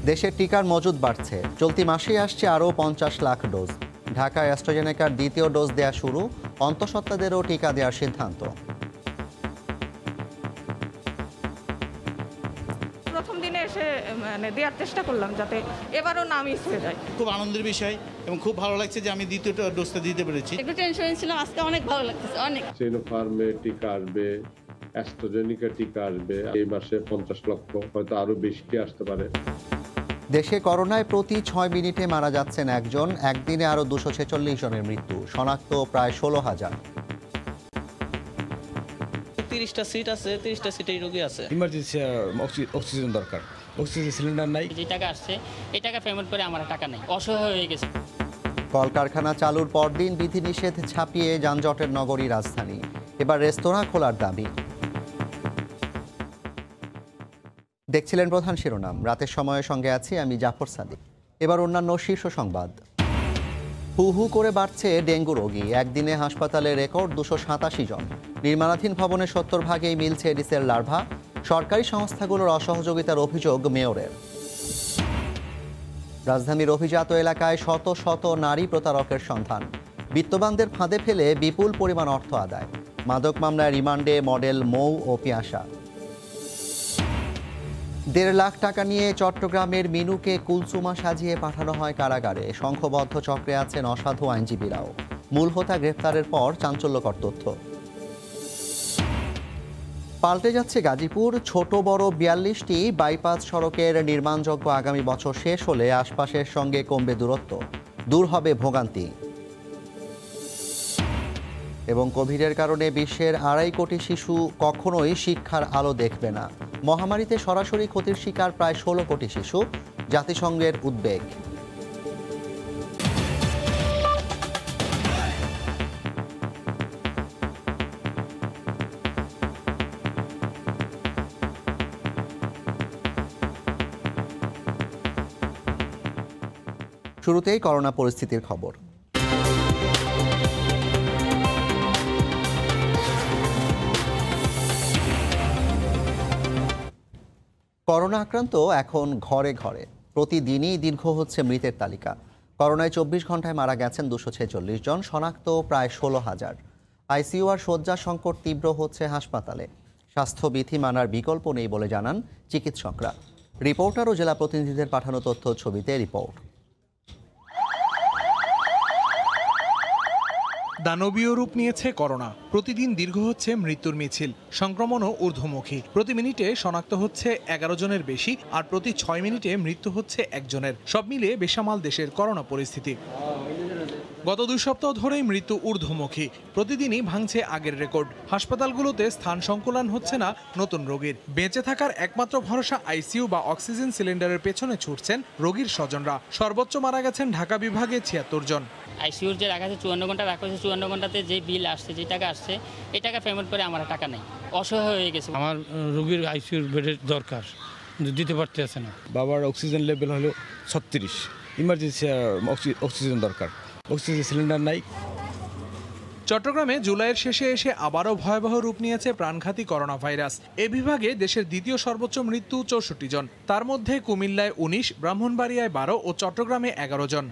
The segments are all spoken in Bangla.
দেশের টিকার মজুদ বাড়ছে। চলতি মাসেই আসছে আরও 50 লাখ ডোজ। ঢাকায় অ্যাস্ট্রাজেনেকার দ্বিতীয় ডোজ দেয়া শুরু, অন্তঃসত্ত্বাদেরও টিকা দেওয়ার সিদ্ধান্ত। প্রথম দিনে এসে দেওয়ার চেষ্টা করলাম যাতে এবারও না মিস হয়ে যায়। খুব আনন্দের বিষয় এবং খুব ভালো লাগছে যে আমি দ্বিতীয় ডোজটা দিতে পেরেছি। একটু টেনশন ছিল, আজকে অনেক ভালো লাগতেছে। অনেক সিনোফার্মে টিকা আসবে, অ্যাস্ট্রাজেনেকা টিকা আসবে এই মাসে 50 লক্ষ, হয়তো আরো বেশি আসতে পারে। দেশে করোনায় প্রতি 6 মিনিটে মারা যাচ্ছেন একজন, একদিনে আরও 246 জনের মৃত্যু, শনাক্ত প্রায় 16,000। 30টা সিট আছে, 30টা সিটেই রোগী আছে। ইমার্জেন্সি অক্সিজেন দরকার, অক্সিজেন সিলিন্ডার নাই। যে টাকা আসছে এই টাকা পেমেন্ট করে আমার টাকা নেই, অসহায় হয়ে গেছে। কলকারখানা চালুর পরদিন বিধিনিষেধ ছাপিয়ে যানজটের নগরী রাজধানী, এবার রেস্তোরাঁ খোলার দাবি। দেখছিলেন প্রধান শিরোনাম, রাতের সময়ের সঙ্গে আছি আমি জাফর সাদিক। এবার অন্যান্য শীর্ষ সংবাদ। হু হু করে বাড়ছে ডেঙ্গু রোগী, একদিনে হাসপাতালে রেকর্ড 287 জন। নির্মাণাধীন ভবনের 70%ই মিলছে এডিসের লার্ভা। সরকারি সংস্থাগুলোর অসহযোগিতার অভিযোগ মেয়রের। রাজধানীর অভিজাত এলাকায় শত শত নারী প্রতারকের সন্ধান, বিত্তবানদের ফাঁদে ফেলে বিপুল পরিমাণ অর্থ আদায়। মাদক মামলায় রিমান্ডে মডেল মৌ ও পিয়াসা। 1.5 লাখ টাকা নিয়ে চট্টগ্রামের মিনুকে কুলসুমা সাজিয়ে পাঠানো হয় কারাগারে। সংঘবদ্ধ চক্রে আছেন অসাধু আইনজীবীরাও। মূল হোতা গ্রেফতারের পর চাঞ্চল্যকর তথ্য। পাল্টে যাচ্ছে গাজীপুর, ছোট বড় 42টি বাইপাস সড়কের নির্মাণযোগ্য আগামী বছর শেষ হলে আশপাশের সঙ্গে কমবে দূরত্ব, দূর হবে ভোগান্তি। এবং কোভিডের কারণে বিশ্বের 2.5 কোটি শিশু কখনোই শিক্ষার আলো দেখবে না। মহামারীতে সরাসরি ক্ষতির শিকার প্রায় 16 কোটি শিশু, জাতিসংঘের উদ্বেগ। শুরুতেই করোনা পরিস্থিতির খবর। করোনা আক্রান্ত এখন ঘরে ঘরে, প্রতিদিনই দীর্ঘ হচ্ছে মৃতের তালিকা। করোনায় 24 ঘন্টায় মারা গেছেন 246 জন, শনাক্ত প্রায় 16,000। আইসিইউ আর শয্যা সংকট তীব্র হচ্ছে হাসপাতালে। স্বাস্থ্যবিধি মানার বিকল্প নেই বলে জানান চিকিৎসকরা। রিপোর্টার ও জেলা প্রতিনিধিদের পাঠানো তথ্য ছবিতে রিপোর্ট। দানবীয় রূপ নিয়েছে করোনা, প্রতিদিন দীর্ঘ হচ্ছে মৃত্যুর মিছিল, সংক্রমণও ঊর্ধ্বমুখী। প্রতি মিনিটে শনাক্ত হচ্ছে 11 জনের বেশি, আর প্রতি 6 মিনিটে মৃত্যু হচ্ছে একজনের। সব মিলিয়ে বেসামাল দেশের করোনা পরিস্থিতি। গত 2 সপ্তাহ ধরেই মৃত্যু ঊর্ধ্বমুখী, প্রতিদিনই ভাঙছে আগের রেকর্ড। হাসপাতালগুলোতে স্থান সংকুলান হচ্ছে না নতুন রোগীর। বেঁচে থাকার একমাত্র ভরসা আইসিইউ বা অক্সিজেন সিলিন্ডারের পেছনে ছুটছেন রোগীর স্বজনরা। সর্বোচ্চ মারা গেছেন ঢাকা বিভাগে 76 জন। আইসিইউর যে রাখা আছে 54 ঘন্টা রাখা হয়েছে, 54 ঘন্টাতে যে বিল আসছে, যে টাকা আসছে এই টাকা পেমেন্ট করে আমার টাকা নেই, অসহায় হয়ে গেছে। আমার রোগীর আইসিইউর বেডের দরকার, দিতে পারতেছে না। বাবার অক্সিজেন লেভেল হলো 36, ইমার্জেন্সি অক্সিজেন দরকার, অক্সিজেন সিলিন্ডার নাই। চট্টগ্রামে জুলাইয়ের শেষে এসে আবারও ভয়াবহ রূপ নিয়েছে প্রাণঘাতী করোনা ভাইরাস। এ বিভাগে দেশের দ্বিতীয় সর্বোচ্চ মৃত্যু 64 জন, তার মধ্যে কুমিল্লায় 19, ব্রাহ্মণবাড়িয়ায় 12 ও চট্টগ্রামে 11 জন।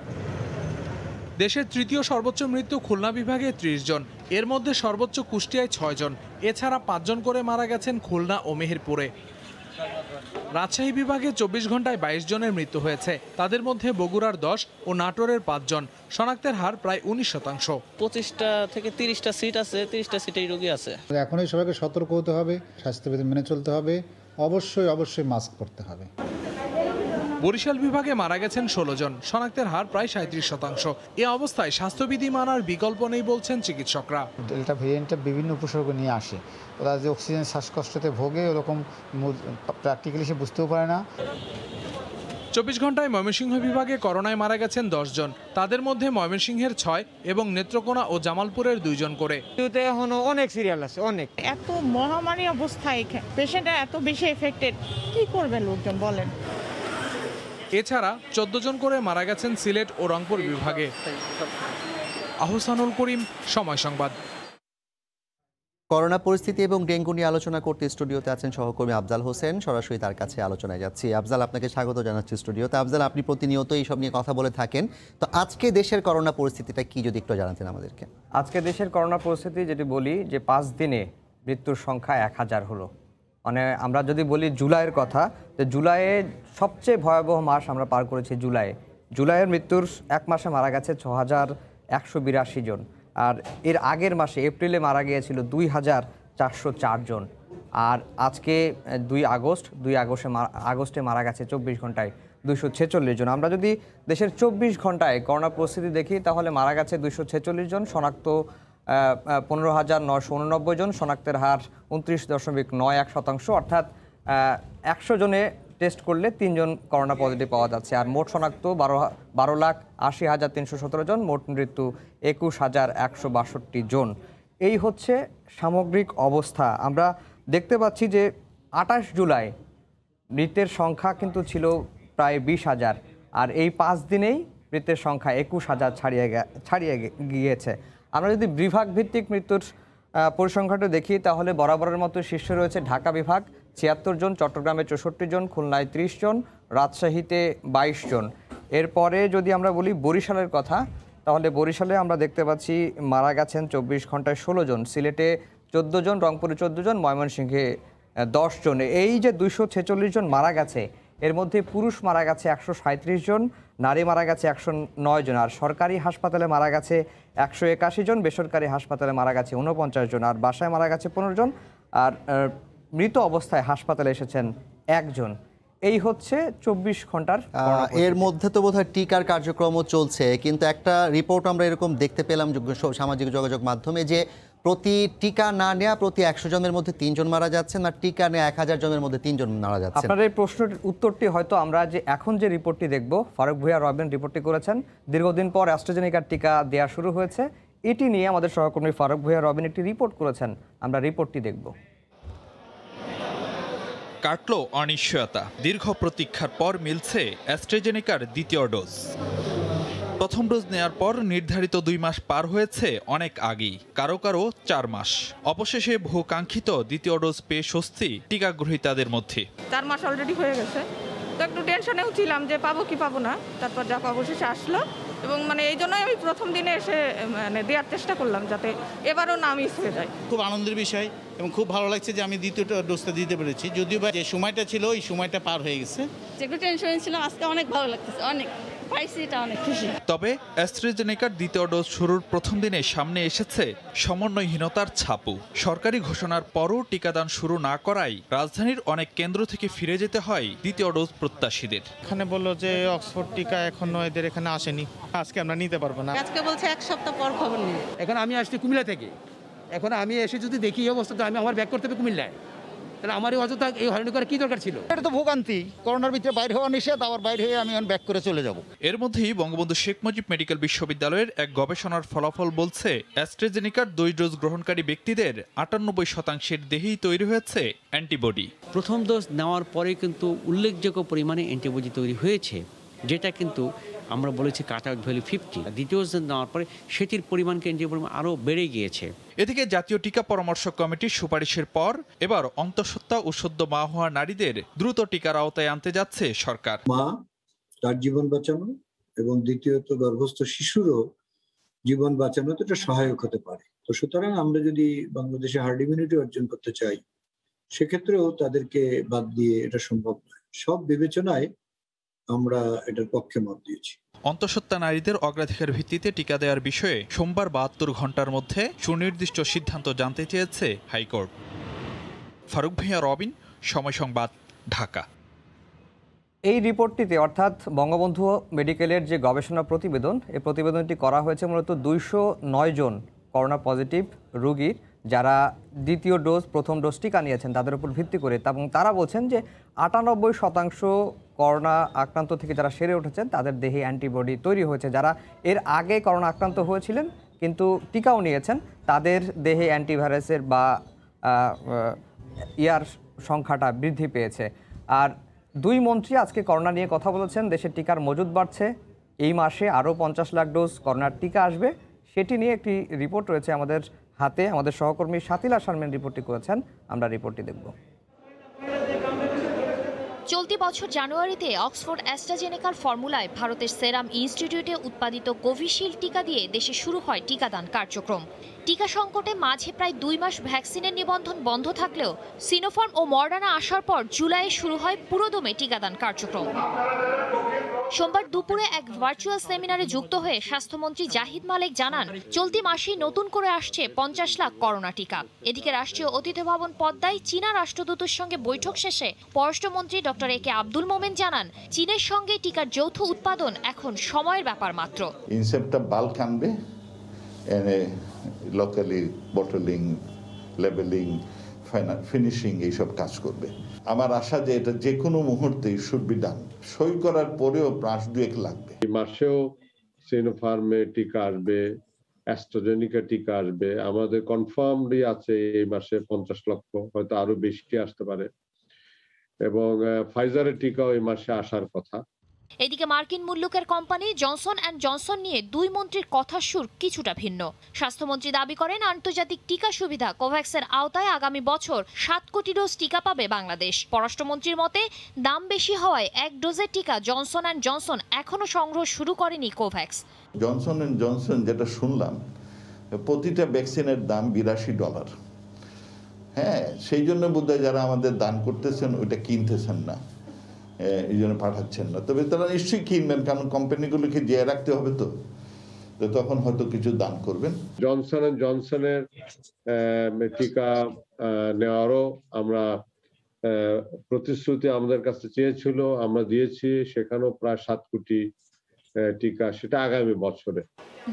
দেশের তৃতীয় সর্বোচ্চ মৃত্যু খুলনা বিভাগে 30 জন, এর মধ্যে সর্বোচ্চ কুষ্টিয়ায় 6 জন। এছাড়া 5 জন করে মারা গেছেন খুলনা ও মেহেরপুরে। রাজশাহী বিভাগে 24 ঘন্টায় 22 জনের মৃত্যু হয়েছে, তাদের মধ্যে বগুড়ার 10 ও নাটোরের 5 জন। শনাক্তের হার প্রায় 19%। 25টা থেকে 30টা সিট আছে, 30টা সিটেই রোগী আছে। এখনই সবাইকে সতর্ক হতে হবে, স্বাস্থ্যবিধি মেনে চলতে হবে, অবশ্যই মাস্ক পরতে হবে। বরিশাল বিভাগে মারা গেছেন 16 জন, শনাক্তের হার প্রায় 37%। এ অবস্থায় স্বাস্থ্যবিধি মানার বিকল্প নেই বলছেন চিকিৎসকরা। ডেল্টা ভেরিয়েন্টটা বিভিন্ন উপসর্গ নিয়ে আসে, ওরা যে অক্সিজেন শ্বাসকষ্টতে ভোগে ওরকম প্র্যাকটিক্যালি সে বুঝতেও পারে না। 24 ঘন্টায় ময়মনসিংহ বিভাগে করোনায় মারা গেছেন 10 জন, তাদের মধ্যে ময়মনসিংহের 6 এবং নেত্রকোনা ও জামালপুরের 2 জন করে। এখনো অনেক সিরিয়াল আছে, অনেক। এত মহামারী অবস্থায় পেশেন্টরা এত বেশি এফেক্টেড, কি করবে লোকজন বলেন। এছাড়া 14 জন করে মারা গেছেন সিলেট ও রংপুর বিভাগে। আহসানুল করিম, সময় সংবাদ। করোনা পরিস্থিতি এবং ডেঙ্গু নিয়ে আলোচনা করতে স্টুডিওতে আছেন সহকর্মী আফজাল হোসেন। সরাসরি তার কাছে আলোচনায় যাচ্ছি। আফজাল, আপনাকে স্বাগত জানাচ্ছি স্টুডিওতে। আফজাল, আপনি প্রতিনিয়ত এইসব নিয়ে কথা বলে থাকেন, তো আজকে দেশের করোনা পরিস্থিতিটা কি যদি একটু জানাতেন আমাদেরকে। আজকে দেশের করোনা পরিস্থিতি যেটি বলি যে 5 দিনে মৃত্যুর সংখ্যা 1000 হলো। মানে আমরা যদি বলি জুলাইয়ের কথা, যে জুলাইয়ে সবচেয়ে ভয়াবহ মাস আমরা পার করেছি জুলাইয়ের মৃত্যুর এক মাসে মারা গেছে 6182 জন, আর এর আগের মাসে এপ্রিলে মারা গিয়েছিল 2404 জন, আর আজকে 2 আগস্টে মারা গেছে 24 ঘন্টায় 246 জন। আমরা যদি দেশের 24 ঘন্টায় করোনা পরিস্থিতি দেখি তাহলে মারা গেছে 246 জন, শনাক্ত 15,989 জন, শনাক্তের হার 29.91%, অর্থাৎ 100 জনে টেস্ট করলে 3 জন করোনা পজিটিভ পাওয়া যাচ্ছে। আর মোট শনাক্ত 12,80,317 জন, মোট মৃত্যু 21,162 জন। এই হচ্ছে সামগ্রিক অবস্থা। আমরা দেখতে পাচ্ছি যে 28 জুলাই মৃতের সংখ্যা কিন্তু ছিল প্রায় 20,000, আর এই 5 দিনেই মৃতের সংখ্যা 21,000 ছাড়িয়ে গিয়েছে। আমরা যদি বিভাগ ভিত্তিক মৃত্যুর পরিসংখ্যানটা দেখি তাহলে বরাবরের মতো শীর্ষে রয়েছে ঢাকা বিভাগ 76 জন, চট্টগ্রামে 64 জন, খুলনায় 30 জন, রাজশাহীতে 22 জন। এরপরে যদি আমরা বলি বরিশালের কথা, তাহলে বরিশালে আমরা দেখতে পাচ্ছি মারা গেছেন 24 ঘন্টায় 16 জন, সিলেটে 14 জন, রংপুরে 14 জন, ময়মনসিংহে 10 জন। এই যে 246 জন মারা গেছে, এর মধ্যে পুরুষ মারা গেছে 137 জন, নারী মারা গেছে 109 জন, আর সরকারি হাসপাতালে মারা গেছে 181 জন, বেসরকারি হাসপাতালে মারা গেছে 49 জন, আর বাসায় মারা গেছে 15 জন, আর মৃত অবস্থায় হাসপাতালে এসেছেন 1 জন। এই হচ্ছে 24 ঘন্টার। এর মধ্যে তো বোধহয় টিকার কার্যক্রমও চলছে, কিন্তু একটা রিপোর্ট আমরা এরকম দেখতে পেলাম সামাজিক যোগাযোগ মাধ্যমে যে প্রতি টিকা না নেওয়া প্রতি 100 জনের মধ্যে 3 জন মারা যাচ্ছেন, আর টিকা নেওয়া 1000 জনের মধ্যে 3 জন মারা যাচ্ছেন। আপনার এই প্রশ্নের উত্তরটি হয়তো আমরা যে এখন যে রিপোর্টটি দেখব, ফারুক ভূঁইয়া রবিন রিপোর্টটি করেছেন, দীর্ঘদিন পর অ্যাস্ট্রাজেনেকার টিকা দেওয়া শুরু হয়েছে, এটি নিয়ে আমাদের সহকর্মী ফারুক ভূঁইয়া রবিন একটি রিপোর্ট করেছেন, আমরা রিপোর্টটি দেখব। কাটলো অনিশ্চয়তা, দীর্ঘ প্রতীক্ষার পর মিলছে অ্যাস্ট্রাজেনেকার দ্বিতীয় ডোজ। প্রথম ডোজ নেয়ার পর নির্ধারিত 2 মাস পার হয়েছে অনেক আগেই, কারো 4 মাস। অবশেষে বহুকাঙ্ক্ষিত দ্বিতীয় ডোজ পেয়ে স্বস্তি টিকা গ্রহীতাদের মধ্যে। 4 মাস অলরেডি হয়ে গেছে, তো একটু টেনশনেও ছিলাম যে পাবো কি পাবো না, তারপর যাক অবশেষে আসলো, এবং এই জন্যই আমি প্রথম দিনে এসে দেওয়ার চেষ্টা করলাম যাতে এবারও না মিস হয়ে যায়। খুব আনন্দের বিষয় এবং খুব ভালো লাগছে যে আমি দ্বিতীয় ডোজটা দিতে পেরেছি, যদিও বা যে সময়টা ছিল ওই সময়টা পার হয়ে গেছে। একটু টেনশন ছিল, আজকে অনেক ভালো লাগতেছে, অনেক পাইছি, এটা অনেক খুশি। তবে অ্যাস্ট্রাজেনেকার দ্বিতীয় ডোজ শুরুর প্রথম দিনে সামনে এসেছে সমন্বয়হীনতার ছাপু। সরকারি ঘোষণার পরও টিকাদান শুরু না করায় রাজধানীর অনেক কেন্দ্র থেকে ফিরে যেতে হয় দ্বিতীয় ডোজ প্রত্যাশীদের। এখানে বললো যে অক্সফোর্ড টিকা এখনো এদের এখানে আসেনি, আজকে আমরা নিতে পারবো না। আজকে বলছে 1 সপ্তাহ পর খবর নেই। এখন আমি আসছি কুমিল্লা থেকে, এখন আমি এসে যদি দেখি এই অবস্থা, তো আমি আমার ব্যাক করতে হবে কুমিল্লায়, তাহলে আমার এই অযথা এই হয়রানি করার কি দরকার ছিল? এটা তো ভোগান্তি, করোনার ভিতরে বাইরে হওয়া নিষেধ, আবার বাইরে হয়ে আমি ব্যাক করে চলে যাব। এর মধ্যেই বঙ্গবন্ধু শেখ মুজিব মেডিকেল বিশ্ববিদ্যালয়ের এক গবেষণার ফলাফল বলছে অ্যাস্ট্রাজেনেকার 2 ডোজ গ্রহণকারী ব্যক্তিদের 98% দেহেই তৈরি হয়েছে অ্যান্টিবডি। প্রথম ডোজ নেওয়ার পরে কিন্তু উল্লেখযোগ্য পরিমাণে অ্যান্টিবডি তৈরি হয়েছে, যেটা কিন্তু আমরা বলেছি কাট আউট ভ্যালু 50। দ্বিতীয় ডোজ নেওয়ার পরে সেটির পরিমাণকে অ্যান্টিবডি আরও বেড়ে গিয়েছে। এদিকে জাতীয় টিকা পরামর্শ কমিটির সুপারিশের পর এবার অন্তঃসত্ত্বা ও সদ্য মা হওয়া নারীদের দ্রুত টিকার আওতায় আনতে যাচ্ছে সরকার। মা তার জীবন বাঁচানো এবং দ্বিতীয়ত গর্ভস্থ শিশুরও জীবন বাঁচানোতে এটা সহায়ক হতে পারে। তো সুতরাং আমরা যদি বাংলাদেশে হার্ড ইমিউনিটি অর্জন করতে চাই, সেক্ষেত্রেও তাদেরকে বাদ দিয়ে এটা সম্ভব নয়। সব বিবেচনায় আমরা এটার পক্ষে মত দিয়েছি। অন্তঃসত্ত্বা নারীদের অগ্রাধিকার ভিত্তিতে টিকা দেওয়ার বিষয়ে সোমবার 72 ঘন্টার মধ্যে সুনির্দিষ্ট সিদ্ধান্ত জানতে চেয়েছে হাইকোর্ট। ফারুক ভূঁইয়া রবিন, সময় সংবাদ, ঢাকা। এই রিপোর্টটিতে অর্থাৎ বঙ্গবন্ধু মেডিকেলের যে গবেষণা প্রতিবেদন, এই প্রতিবেদনটি করা হয়েছে মূলত 209 জন করোনা পজিটিভ রোগীর যারা দ্বিতীয় ডোজ প্রথম ডোজ টিকা নিয়েছেন তাদের উপর ভিত্তি করে, এবং তারা বলছেন যে 98% করোনা আক্রান্ত থেকে যারা সেরে উঠেছেন তাদের দেহে অ্যান্টিবডি তৈরি হয়েছে। যারা এর আগে করোনা আক্রান্ত হয়েছিলেন কিন্তু টিকাও নিয়েছেন, তাদের দেহে অ্যান্টিভাইরাসের বা ইয়ার সংখ্যাটা বৃদ্ধি পেয়েছে। আর 2 মন্ত্রী আজকে করোনা নিয়ে কথা বলেছেন, দেশের টিকার মজুদ বাড়ছে, এই মাসে আরও 50 লাখ ডোজ করোনার টিকা আসবে, সেটি নিয়ে একটি রিপোর্ট রয়েছে আমাদের হাতে। আমাদের সহকর্মী শাতিলা শারমিন রিপোর্টটি করেছেন, আমরা রিপোর্টটি দেখব। চলতি বছর জানুয়ারিতে অক্সফোর্ড অ্যাস্ট্রাজেনেকার ফর্মুলায় ভারতের সেরাম ইনস্টিটিউটে উৎপাদিত কোভিশিল্ড টিকা দিয়ে দেশে শুরু হয় টিকাদান কার্যক্রম। টিকা সংকটে মাঝে প্রায় 2 মাস ভ্যাকসিনের নিবন্ধন বন্ধ থাকলেও সিনোফার্ম ও মডার্না আসার পর জুলাইয়ে শুরু হয় পুরোদমে টিকাদান কার্যক্রম। সোমবার দুপুরে এক ভার্চুয়াল সেমিনারে যুক্ত হয়ে স্বাস্থ্যমন্ত্রী জাহিদ মালেক জানান, চলতি মাসেই নতুন করে আসছে 50 লাখ করোনা টিকা। এদিকে রাষ্ট্রীয় অতিথি ভবন পদ্মায় চীনা রাষ্ট্রদূতের সঙ্গে বৈঠক শেষে পররাষ্ট্রমন্ত্রী ডক্টর এ কে আব্দুল মোমেন জানান, চীনের সঙ্গে টিকার যৌথ উৎপাদন এখন সময়ের ব্যাপার মাত্র। ইনসেপ্টটা বাল্ক আনবে, এনে লোকালি বটলিং, লেবেলিং, ফিনিশিং এইসব কাজ করবে। আমার আশা যে এটা যে কোনো মুহূর্তে শুড বি ডান। সই করার পরেও মাস 2 লাগবে। এই মাসেও সিনোফার্মে টিকা আসবে, অ্যাস্ট্রাজেনিকা টিকা আসবে। আমাদের কনফার্মলি আছে এই মাসে 50 লক্ষ, হয়তো আরো বেশি আসতে পারে, এবং ফাইজারের টিকাও এই মাসে আসার কথা। এদিকে মার্কিন মুল্লুকের কোম্পানি জনসন অ্যান্ড জনসন নিয়ে 2 মন্ত্রীর কথার সুর কিছুটা ভিন্ন। স্বাস্থ্যমন্ত্রী দাবি করেন, আন্তর্জাতিক টিকা সুবিধা কোভ্যাক্সের আওতায় আগামী বছর 7 কোটি ডোজ টিকা পাবে বাংলাদেশ। পররাষ্ট্রমন্ত্রীর মতে, দাম বেশি হওয়ায় 1 ডোজের টিকা জনসন অ্যান্ড জনসন এখনো সংগ্রহ শুরু করেনি কোভ্যাক্স। জনসন অ্যান্ড জনসন যেটা শুনলাম, প্রতিটা ভ্যাকসিনের দাম $82। হ্যাঁ, সেই জন্য বোধহয় যারা আমাদের দান করতেছেন ওইটা কিনতেছেন না, এই জন্য পাঠাচ্ছেন না। তবে তারা নিশ্চয়ই কিনবেন, কারণ কোম্পানিগুলোকে জিয়ে রাখতে হবে, তো তখন হয়তো কিছু দান করবেন। জনসন এন্ড জনসনের টিকা নেওয়ারও আমরা প্রতিশ্রুতি আমাদের কাছে চেয়েছিল, আমরা দিয়েছি। সেখানেও প্রায় 7 কোটি টিকা, সেটা আগামী বছরে।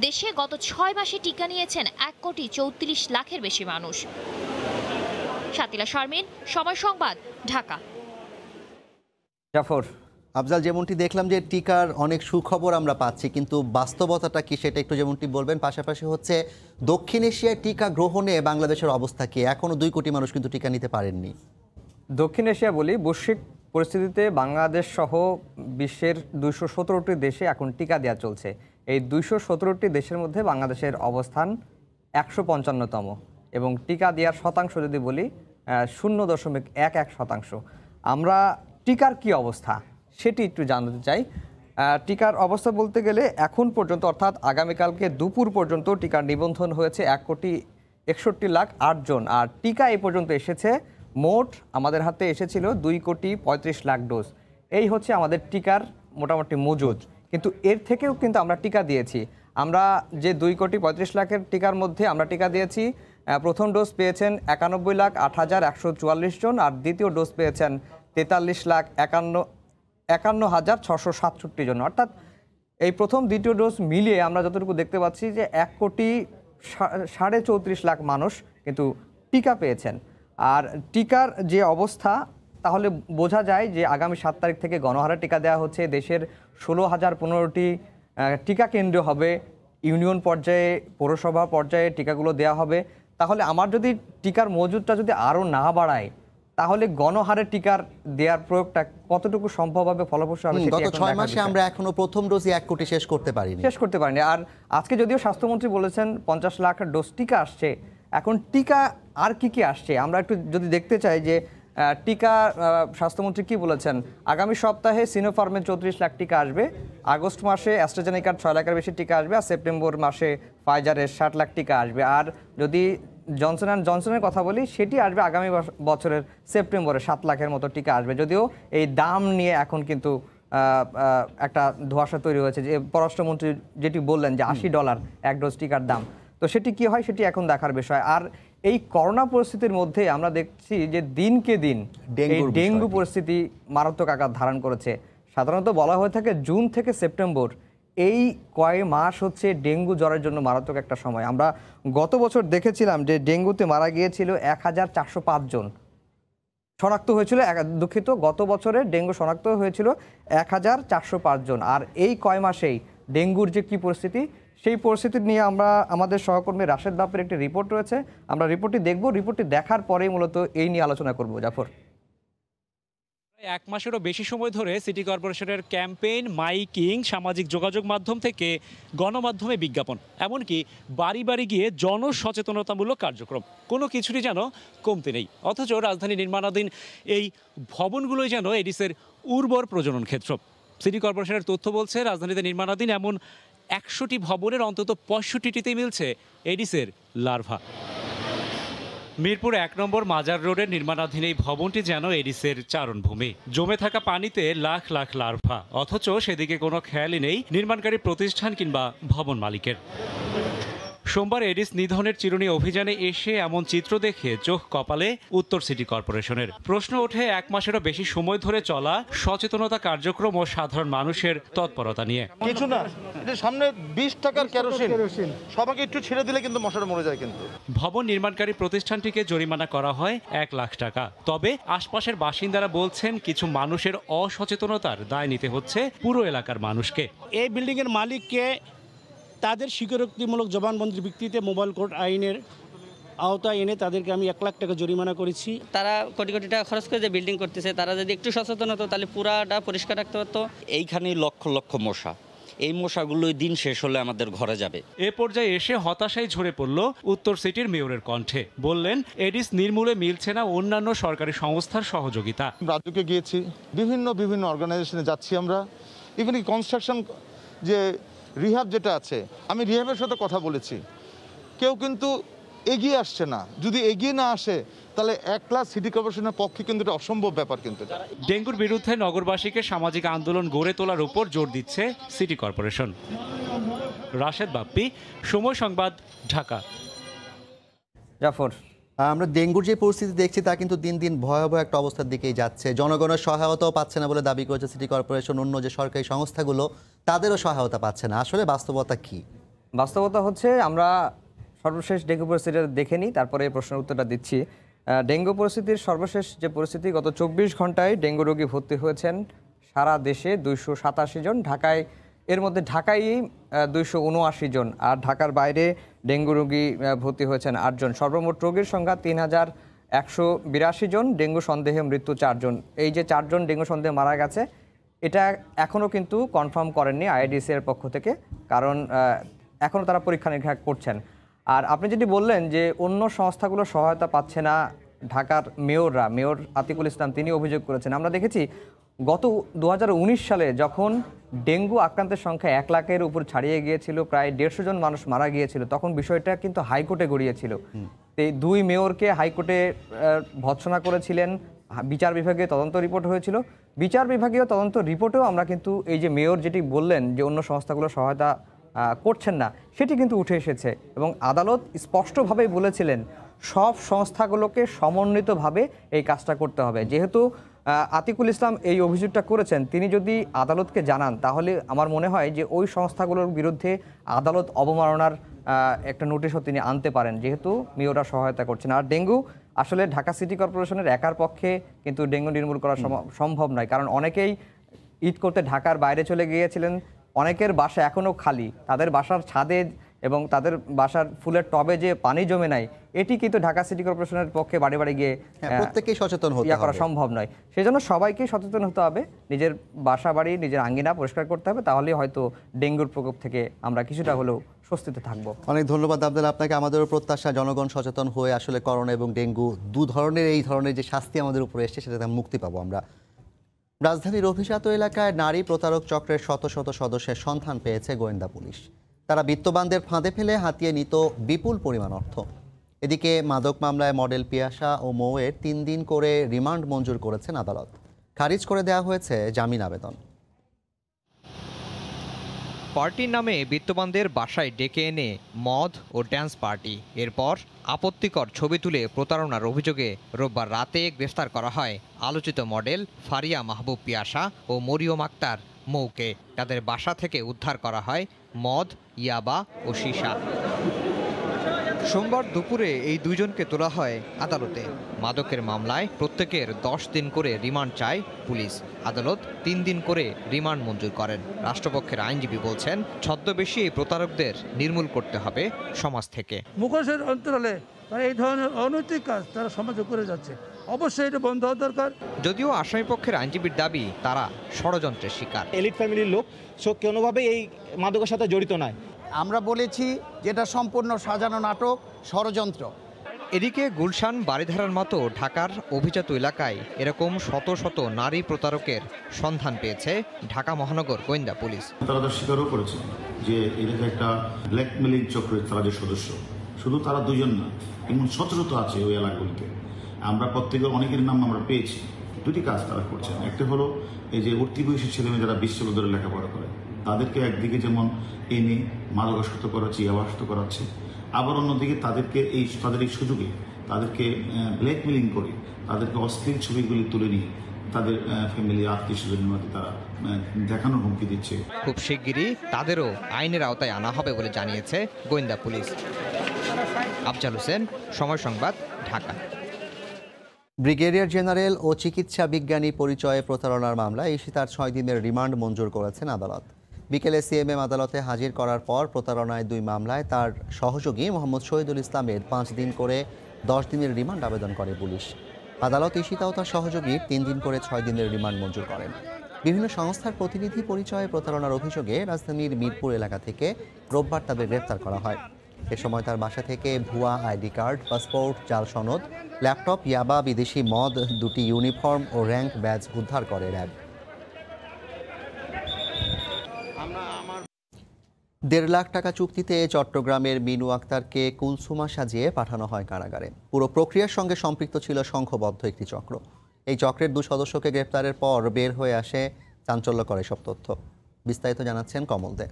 দেশে গত 6 মাসে টিকা নিয়েছেন 1 কোটি 34 লাখের বেশি মানুষ। শাতিলা শারমিন, সময় সংবাদ, ঢাকা। জাফর, আফজাল, যেমনটি দেখলাম যে টিকার অনেক সুখবর আমরা পাচ্ছি, কিন্তু বাস্তবতাটা কি সেটা একটু যেমনটি বলবেন। পাশাপাশি হচ্ছে দক্ষিণ এশিয়ায় টিকা গ্রহণে বাংলাদেশের অবস্থা কি? এখনো 2 কোটি মানুষ কিন্তু টিকা নিতে পারেননি। দক্ষিণ এশিয়া বলি, বৈশ্বিক পরিস্থিতিতে বাংলাদেশ সহ বিশ্বের 217টি দেশে এখন টিকা দেওয়া চলছে। এই 217টি দেশের মধ্যে বাংলাদেশের অবস্থান 155তম, এবং টিকা দেওয়ার শতাংশ যদি বলি 0.11%। আমরা টিকার কি অবস্থা সেটি একটু জানতে চাই। টিকার অবস্থা বলতে গেলে এখন পর্যন্ত, অর্থাৎ আগামীকালকে দুপুর পর্যন্ত টিকার নিবন্ধন হয়েছে 1,61,08,000 জন। আর টিকা এই পর্যন্ত এসেছে, মোট আমাদের হাতে এসেছিল 2,35,00,000 ডোজ। এই হচ্ছে আমাদের টিকার মোটামুটি মজুদ। কিন্তু এর থেকেও কিন্তু আমরা টিকা দিয়েছি। আমরা যে 2,35,00,000 টিকার মধ্যে আমরা টিকা দিয়েছি, প্রথম ডোজ পেয়েছেন 91,08,144 জন, আর দ্বিতীয় ডোজ পেয়েছেন 43,51,667 জন। অর্থাৎ এই প্রথম দ্বিতীয় ডোজ মিলিয়ে আমরা যতটুকু দেখতে পাচ্ছি যে 1,34,00,000 মানুষ কিন্তু টিকা পেয়েছেন। আর টিকার যে অবস্থা, তাহলে বোঝা যায় যে আগামী 7 তারিখ থেকে গণহারে টিকা দেওয়া হচ্ছে। দেশের 16,015টি টিকা কেন্দ্র হবে, ইউনিয়ন পর্যায়ে, পৌরসভা পর্যায়ে টিকাগুলো দেওয়া হবে। তাহলে আমার যদি টিকার মজুদটা যদি আরও না বাড়ায়, তাহলে গণহারে টিকার দেওয়ার প্রয়োগটা কতটুকু সম্ভব হবে, ফলপ্রসূ হবে। গত 6 মাসে আমরা এখনো প্রথম ডোজে 1 কোটি শেষ করতে পারিনি। আর আজকে যদিও স্বাস্থ্যমন্ত্রী বলেছেন 50 লাখ ডোজ টিকা আসছে, এখন টিকা আর কি আসছে আমরা একটু যদি দেখতে চাই যে টিকা স্বাস্থ্যমন্ত্রী কি বলেছেন। আগামী সপ্তাহে সিনোফার্মের 34 লাখ টিকা আসবে, আগস্ট মাসে অ্যাস্ট্রাজেনেকার 6 লাখের বেশি টিকা আসবে, আর সেপ্টেম্বর মাসে ফাইজারের 60 লাখ টিকা আসবে। আর যদি জনসন অ্যান্ড জনসনের কথা বলি, সেটি আসবে আগামী বছরের সেপ্টেম্বরে 7 লাখের মতো টিকা আসবে। যদিও এই দাম নিয়ে এখন কিন্তু একটা ধোঁয়াশা তৈরি হয়েছে, যে পররাষ্ট্রমন্ত্রী যেটি বললেন যে $80 1 ডোজ টিকার দাম, তো সেটি কি হয় সেটি এখন দেখার বিষয়। আর এই করোনা পরিস্থিতির মধ্যে আমরা দেখছি যে দিনকে দিন এই ডেঙ্গু পরিস্থিতি মারাত্মক আকার ধারণ করেছে। সাধারণত বলা হয়ে থাকে জুন থেকে সেপ্টেম্বর এই কয়েক মাস হচ্ছে ডেঙ্গু জ্বরের জন্য মারাত্মক একটা সময়। আমরা গত বছর দেখেছিলাম যে ডেঙ্গুতে মারা গিয়েছিল 1,405 জন শনাক্ত হয়েছিল। গত বছরে ডেঙ্গু শনাক্ত হয়েছিল 1,405 জন। আর এই কয় মাসেই ডেঙ্গুর যে কি পরিস্থিতি, সেই পরিস্থিতি নিয়ে আমরা আমাদের সহকর্মী রাশেদ বাপের একটি রিপোর্ট রয়েছে, আমরা রিপোর্টটি দেখব। রিপোর্টটি দেখার পরেই মূলত এই নিয়ে আলোচনা করব। জাফর, এক মাসেরও বেশি সময় ধরে সিটি কর্পোরেশনের ক্যাম্পেইন, মাইকিং, সামাজিক যোগাযোগ মাধ্যম থেকে গণমাধ্যমে বিজ্ঞাপন, এমনকি বাড়ি বাড়ি গিয়ে জনসচেতনতামূলক কার্যক্রম, কোনো কিছুরই যেন কমতি নেই। অথচ রাজধানী নির্মাণাধীন এই ভবনগুলোই যেন এডিসের উর্বর প্রজনন ক্ষেত্র। সিটি কর্পোরেশনের তথ্য বলছে রাজধানীতে নির্মাণাধীন এমন 100টি ভবনের অন্তত 65টিতেই মিলছে এডিসের লার্ভা। মিরপুর 1 নম্বর মাজার রোডের নির্মাণাধীন এই ভবনটি যেন এডিসের চারণভূমি। জমে থাকা পানিতে লাখ লাখ লার্ভা, অথচ সেদিকে কোনো খেয়ালই নেই নির্মাণকারী প্রতিষ্ঠান কিংবা ভবন মালিকের। সোমবার এডিস নিধনের চিরুনি অভিযানে এসে এমন চিত্র দেখে চোখ কপালে উত্তর সিটি কর্পোরেশনের। প্রশ্ন ওঠে 1 মাসেরও বেশি সময় ধরে চলা সচেতনতা কার্যক্রম ও সাধারণ মানুষের তৎপরতা নিয়ে। কিছু না, সামনে 20 টাকার কেরোসিন, সবাইকে একটু ছেড়ে দিলে কিন্তু মশাটা মরে যায়। কিন্তু ভবন নির্মাণকারী প্রতিষ্ঠানটিকে জরিমানা করা হয় 1 লাখ টাকা। তবে আশপাশের বাসিন্দারা বলছেন কিছু মানুষের অসচেতনতার দায় নিতে হচ্ছে পুরো এলাকার মানুষকে। এই বিল্ডিংয়ের মালিককে তাদের স্বীকারোক্তিমূলক জবানবন্দির ভিত্তিতে মোবাইল কোর্ট আইনের আওতায় এনে তাদেরকে আমি 1 লাখ টাকা জরিমানা করেছি। তারা কোটি কোটি টাকা খরচ করে যে বিল্ডিং করতেছে, তারা যদি একটু সচেতন হতো তাহলে পুরাটা পরিষ্কার রাখতে পারতো। এইখানেই লক্ষ লক্ষ মশা, এই মশাগুলোই দিন শেষ হলে আমাদের ঘরে যাবে। এ পর্যায়ে এসে হতাশায় ঝরে পড়ল উত্তর সিটির মেয়রের কণ্ঠে। বললেন এডিস নির্মূলে মিলছে না অন্যান্য সরকারি সংস্থার সহযোগিতা। রাজ্যকে গিয়েছি, বিভিন্ন অর্গানাইজেশনে যাচ্ছি আমরা, ইভেন কনস্ট্রাকশন যে রিহাব যেটা আছে, আমি রিহাবের সাথে কথা বলেছি, কেউ কিন্তু এগিয়ে আসছে না। যদি এগিয়ে না আসে তাহলে 1 লাখ সিটি কর্পোরেশনের পক্ষে কিন্তু এটা অসম্ভব ব্যাপার। কিন্তু ডেঙ্গুর বিরুদ্ধে নগরবাসীকে সামাজিক আন্দোলন গড়ে তোলার উপর জোর দিচ্ছে সিটি কর্পোরেশন। রাশেদ বাপ্পি, সময় সংবাদ, ঢাকা। জাফর, আমরা ডেঙ্গুর যে পরিস্থিতি দেখছি তা কিন্তু দিন দিন ভয়াবহ একটা অবস্থার দিকেই যাচ্ছে। জনগণের সহায়তাও পাচ্ছে না বলে দাবি করেছে সিটি কর্পোরেশন। অন্য যে সরকারি সংস্থাগুলো তাদেরও সহায়তা পাচ্ছে না। আসলে বাস্তবতা কি? বাস্তবতা হচ্ছে, আমরা সর্বশেষ ডেঙ্গু পরিস্থিতি দেখে নিই, তারপরে এই প্রশ্নের উত্তরটা দিচ্ছি। ডেঙ্গু পরিস্থিতির সর্বশেষ যে পরিস্থিতি, গত 24 ঘন্টায় ডেঙ্গু রোগী ভর্তি হয়েছেন সারা দেশে 287 জন। ঢাকায়, এর মধ্যে ঢাকায় 279 জন, আর ঢাকার বাইরে ডেঙ্গু রোগী ভর্তি হয়েছেন 8 জন। সর্বমোট রোগীর সংখ্যা 3182 জন। ডেঙ্গু সন্দেহে মৃত্যু 4 জন। এই যে 4 জন ডেঙ্গু সন্দেহে মারা গেছে, এটা এখনও কিন্তু কনফার্ম করেননি আইডিসি এর পক্ষ থেকে, কারণ এখনও তারা পরীক্ষা নিরীক্ষা করছেন। আর আপনি যেটি বললেন যে অন্য সংস্থাগুলো সহায়তা পাচ্ছে না, ঢাকার মেয়র আতিকুল ইসলাম তিনি অভিযোগ করেছেন। আমরা দেখেছি গত 2019 সালে যখন ডেঙ্গু আক্রান্তের সংখ্যা 1 লাখের উপর ছাড়িয়ে গিয়েছিল, প্রায় 150 জন মানুষ মারা গিয়েছিল, তখন বিষয়টা কিন্তু হাইকোর্টে গড়িয়েছিল। এই 2 মেয়রকে হাইকোর্টে ভৎসনা করেছিলেন, বিচার বিভাগে তদন্ত রিপোর্ট হয়েছিল। বিচার বিভাগীয় তদন্ত রিপোর্টেও আমরা কিন্তু এই যে মেয়র যেটি বললেন যে অন্য সংস্থাগুলো সহায়তা করছেন না, সেটি কিন্তু উঠে এসেছে এবং আদালত স্পষ্টভাবেই বলেছিলেন সব সংস্থাগুলোকে সমন্বিতভাবে এই কাজটা করতে হবে। যেহেতু আতিকুল ইসলাম এই অভিযোগটা করেছেন, তিনি যদি আদালতকে জানান তাহলে আমার মনে হয় যে ওই সংস্থাগুলোর বিরুদ্ধে আদালত অবমাননার একটা নোটিশও তিনি আনতে পারেন, যেহেতু মেয়ররা সহায়তা করছেন। আর ডেঙ্গু আসলে ঢাকা সিটি কর্পোরেশনের একার পক্ষে কিন্তু ডেঙ্গু নির্মূল করা সম্ভব নয়, কারণ অনেকেই ঈদ করতে ঢাকার বাইরে চলে গিয়েছিলেন, অনেকের বাসা এখনও খালি, তাদের বাসার ছাদে এবং তাদের বাসার ফুলের টবে যে পানি জমে নাই, এটি কিন্তু ঢাকা সিটি কর্পোরেশনের পক্ষে বাড়ি বাড়ি গিয়ে প্রত্যেকেই সচেতন হতে করা সম্ভব নয়। সেজন্য সবাইকেই সচেতন হতে হবে, নিজের বাসা বাড়ি নিজের আঙ্গিনা পরিষ্কার করতে হবে, তাহলেই হয়তো ডেঙ্গুর প্রকোপ থেকে আমরা কিছুটা হলেও স্বস্তিতে থাকবো। অনেক ধন্যবাদ আব্দুল আপনাকে। আমাদেরও প্রত্যাশা জনগণ সচেতন হয়ে আসলে করোনা এবং ডেঙ্গু এই ধরনের যে শাস্তি আমাদের উপরে এসছে সেটাতে মুক্তি পাবো আমরা। রাজধানীর অভিজাত এলাকায় নারী প্রতারক চক্রের শত শত সদস্যের সন্ধান পেয়েছে গোয়েন্দা পুলিশ। তারা বিত্তবানদের ফাঁদে ফেলে হাতিয়ে নিত বিপুল পরিমাণ অর্থ। এদিকে মাদক মামলায় মডেল পিয়াসা ও মৌয়ের 3 দিন করে রিমান্ড মঞ্জুর করেছেন আদালত। খারিজ করে দেওয়া হয়েছে জামিন আবেদন। পার্টির নামে বিত্তবানদের বাসায় ডেকে এনে মদ ও ড্যান্স পার্টি, এরপর আপত্তিকর ছবি তুলে প্রতারণার অভিযোগে রোববার রাতে গ্রেফতার করা হয় আলোচিত মডেল ফারিয়া মাহবুব পিয়াসা ও মরিয়ম আক্তার মৌকে। তাদের বাসা থেকে উদ্ধার করা হয় মদ, ইয়াবা ও সীসা। সোমবার দুপুরে এই দুইজনকে তোলা হয় আদালতে। মাদকের মামলায় প্রত্যেকের 10 দিন করে রিমান্ড চায় পুলিশ। আদালত 3 দিন করে রিমান্ড মঞ্জুর করেন। রাষ্ট্রপক্ষের আইনজীবী বলছেন, ছদ্মবেশী এই প্রতারকদের নির্মূল করতে হবে সমাজ থেকে। মুখোশের অন্তরালে তারা এই ধরনের অনৈতিক কাজ তারা সমাজে করে যাচ্ছে। অবশ্যই এটা বন্ধ হওয়া দরকার। যদিও আসামিপক্ষের আইনজীবীর দাবি তারা ষড়যন্ত্রের শিকার। এলিট ফ্যামিলির লোক কোনোভাবেই এই মাদকের সাথে জড়িত নয়। আমরা বলেছি যেটা সম্পূর্ণ সাজানো নাটক, ষড়যন্ত্র। এদিকে গুলশান বারিধারার মতো ঢাকার অভিজাত এলাকায় এরকম শত শত নারী প্রতারকের সন্ধান পেয়েছে ঢাকা মহানগর গোয়েন্দা পুলিশ। তারা তো স্বীকারও করেছে যে এটা একটা ব্ল্যাকমেলিং চক্রের তারা যে সদস্য, শুধু তারা দুজন না, এমন শত শত আছে ওই এলাকাগুলিতে। আমরা প্রত্যেকে অনেকের নাম আমরা পেয়েছি। দুটি কাজ তারা করছেন, একটা হলো এই যে উঠতি বয়সী ছেলেমেয়ে যারা বিশ্ববিদ্যালয়ে লেখাপড়া করে তাদেরকে একদিকে যেমন এনে মাদকাসক্ত করাচ্ছে, ইয়াবাসক্ত করাচ্ছে, আবার অন্যদিকে তাদের এই সুযোগে তাদেরকে ব্ল্যাকমেলিং করে তাদেরকে অশ্লীল ছবিগুলি তুলে নিয়ে তাদের ফ্যামিলি আত্মীয় স্বজনের মধ্যে তারা দেখানোর হুমকি দিচ্ছে। খুব শিগগিরই তাদেরও আইনের আওতায় আনা হবে বলে জানিয়েছে গোয়েন্দা পুলিশ। আফজাল হোসেন, সময় সংবাদ, ঢাকা। ব্রিগেডিয়ার জেনারেল ও চিকিৎসা বিজ্ঞানী পরিচয়ে প্রতারণার মামলায় ঈশিতার 6 দিনের রিমান্ড মঞ্জুর করেছেন আদালত। বিকেলে সিএমএম আদালতে হাজির করার পর প্রতারণায় 2 মামলায় তার সহযোগী মোহাম্মদ শহীদুল ইসলামের 5 দিন করে 10 দিনের রিমান্ড আবেদন করে পুলিশ। আদালত ঈশিতা ও তার সহযোগীর 3 দিন করে 6 দিনের রিমান্ড মঞ্জুর করেন। বিভিন্ন সংস্থার প্রতিনিধি পরিচয়ে প্রতারণার অভিযোগে রাজধানীর মিরপুর এলাকা থেকে রোববার তাদের গ্রেফতার করা হয়। এ সময় তার বাসা থেকে ভুয়া আইডি কার্ড, পাসপোর্ট, জাল সনদ, ল্যাপটপ, ইয়াবা, বিদেশি মদ, 2টি ইউনিফর্ম ও র্যাঙ্ক ব্যাজ উদ্ধার করে র্যাব। 1.5 লাখ টাকা চুক্তিতে চট্টগ্রামের মিনু আক্তারকে কুলসুমা সাজিয়ে পাঠানো হয় কারাগারে। পুরো প্রক্রিয়ার সঙ্গে সম্পৃক্ত ছিল সংঘবদ্ধ একটি চক্র। এই চক্রের 2 সদস্যকে গ্রেপ্তারের পর বের হয়ে আসে চাঞ্চল্যকর এসব তথ্য। বিস্তারিত জানাচ্ছেন কমল দে।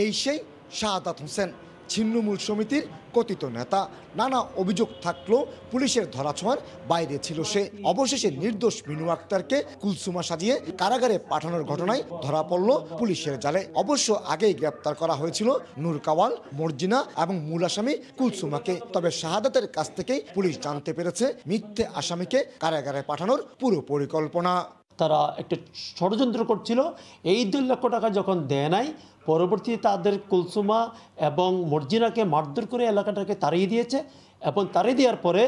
এই সেই শাহাদাত হোসেন, ছিন্নমূল সমিতির কথিত নেতা। নানা অভিযোগ থাকলেও পুলিশের ধরাছোঁয়ার বাইরে ছিল সে। অবশেষে নির্দোষ মিনু আক্তারকে কুলসুমা সাজিয়ে কারাগারে পাঠানোর ঘটনায় ধরা পড়ল পুলিশের জালে। অবশ্য আগেই গ্রেপ্তার করা হয়েছিল নূর কাওয়াল, মর্জিনা এবং মূল আসামি কুলসুমাকে। তবে শাহাদাতের কাছ থেকেই পুলিশ জানতে পেরেছে মিথ্যে আসামিকে কারাগারে পাঠানোর পুরো পরিকল্পনা। তারা একটা ষড়যন্ত্র করছিল। এই 2 লক্ষ টাকা যখন দেয় নাই, পরবর্তীতে তাদের কুলসুমা এবং মর্জিনাকে মারধর করে এলাকাটাকে তাড়িয়ে দিয়েছে এবং তাড়িয়ে দেওয়ার পরে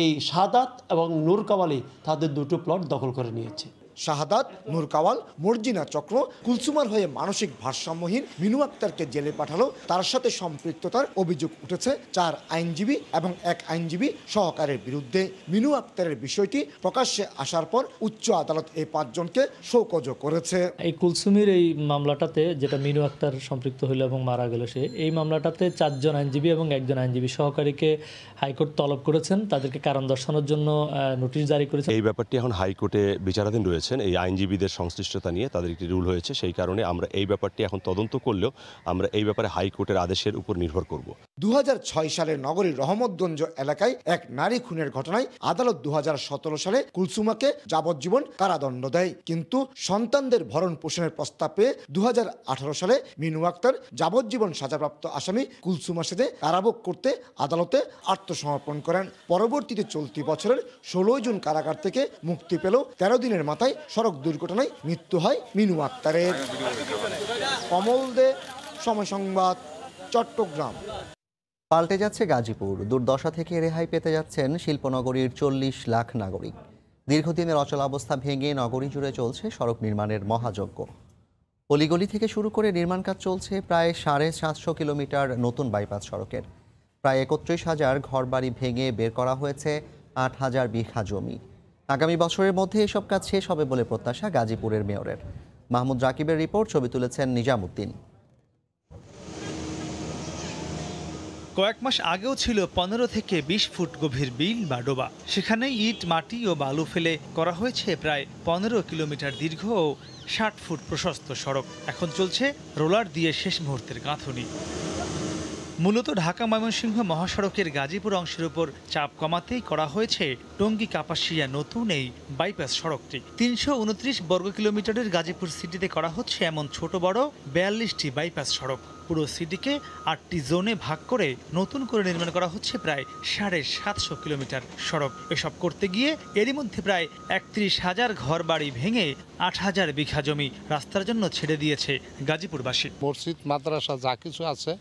এই শাহাদাত এবং নূর কাওয়ালি তাদের 2টো প্লট দখল করে নিয়েছে। শাহাদাত, নূর কাওয়াল, মর্জিনা চক্র কুলসুমার হয়ে মানসিক ভারসাম্যহীন মিনু আক্তারকে জেলে পাঠালো। তার সাথে সম্পৃক্ততার অভিযোগ উঠেছে 4 আইনজীবী এবং 1 আইনজীবী সহকারের বিরুদ্ধে। মিনু আক্তারের বিষয়টি প্রকাশ্যে আসার পর উচ্চ আদালত এই 5 জনকে শোকজ করেছে। এই কুলসুমির এই মামলাটাতে যেটা মিনু আক্তার সম্পৃক্ত হইল এবং মারা গেল, সে এই মামলাটাতে 4 জন আইনজীবী এবং 1 জন আইনজীবী সহকারীকে হাইকোর্ট তলব করেছেন। তাদেরকে কারণ দর্শানোর জন্য নোটিশ জারি করেছে। এই ব্যাপারটি এখন হাইকোর্টে বিচারাধীন রয়েছে। এই আইনজীবীদের সংশ্লিষ্টতা নিয়ে তাদের একটি রুল হয়েছে, সেই কারণে আমরা এই ব্যাপারটি এখন তদন্ত করলেও আমরা এই ব্যাপারে হাইকোর্টের আদেশের উপর নির্ভর করব। 2006 সালের নগরীর রহমতগঞ্জ এলাকায় এক নারী খুনের ঘটনায় আদালত 2017 সালে কুলসুমাকে যাবজ্জীবন কারাদণ্ড দেয়। কিন্তু সন্তানদের ভরণ পোষণের প্রস্তাব পেয়ে 2018 সালে মিনু আক্তার যাবজ্জীবন সাজাপ্রাপ্ত আসামি কুলসুমা সেজে কারাভোগ করতে আদালতে আত্মসমর্পণ করেন। পরবর্তীতে চলতি বছরের 16 জুন কারাগার থেকে মুক্তি পেল। 13 দিনের মাথায় সড়ক দুর্ঘটনায় মৃত্যু হয় মিনু আক্তারের। কমল দে, সময় সংবাদ, চট্টগ্রাম। পাল্টে যাচ্ছে গাজীপুর। দুর্দশা থেকে রেহাই পেতে যাচ্ছেন শিল্পনগরীর 40 লাখ নাগরিক। দীর্ঘদিনের অচলাবস্থা ভেঙে নগরী জুড়ে চলছে সড়ক নির্মাণের মহাযজ্ঞ। অলিগলি থেকে শুরু করে নির্মাণ কাজ চলছে প্রায় 750 কিলোমিটার নতুন বাইপাস সড়কের। প্রায় 31,000 ঘরবাড়ি ভেঙে বের করা হয়েছে 8,000 বিঘা জমি। আগামী বছরের মধ্যে এসব কাজ শেষ হবে বলে প্রত্যাশা গাজীপুরের মেয়রের। মাহমুদ রাকিবের রিপোর্ট, ছবি তুলেছেন নিজামুদ্দিন। কয়েক মাস আগেও ছিল 15 থেকে 20 ফুট গভীর বিল বা ডোবা। সেখানে ইট, মাটি ও বালু ফেলে করা হয়েছে প্রায় 15 কিলোমিটার দীর্ঘ ও 60 ফুট প্রশস্ত সড়ক। এখন চলছে রোলার দিয়ে শেষ মুহূর্তের গাঁথুনি। মূলত ঢাকা ময়মনসিংহ মহাসড়কের গাজীপুর অংশের উপর চাপ কমাতেই করা হয়েছে টঙ্গী কাপাসিয়া নতুন এই বাইপাস সড়কটি। 329 বর্গ কিলোমিটারের গাজীপুর সিটিতে করা হচ্ছে এমন ছোট বড় 42টি বাইপাস সড়ক। পুরো সিটিকে 8টি জোনে ভাগ করে নতুন করে নির্মাণ করা হচ্ছে প্রায় 750 কিলোমিটার সড়ক। এসব করতে গিয়ে এরই মধ্যে প্রায় 31,000 ঘর বাড়ি ভেঙে 8,000 বিঘা জমি রাস্তার জন্য ছেড়ে দিয়েছে গাজীপুরবাসী। মসজিদ মাদ্রাসা যা কিছু আছে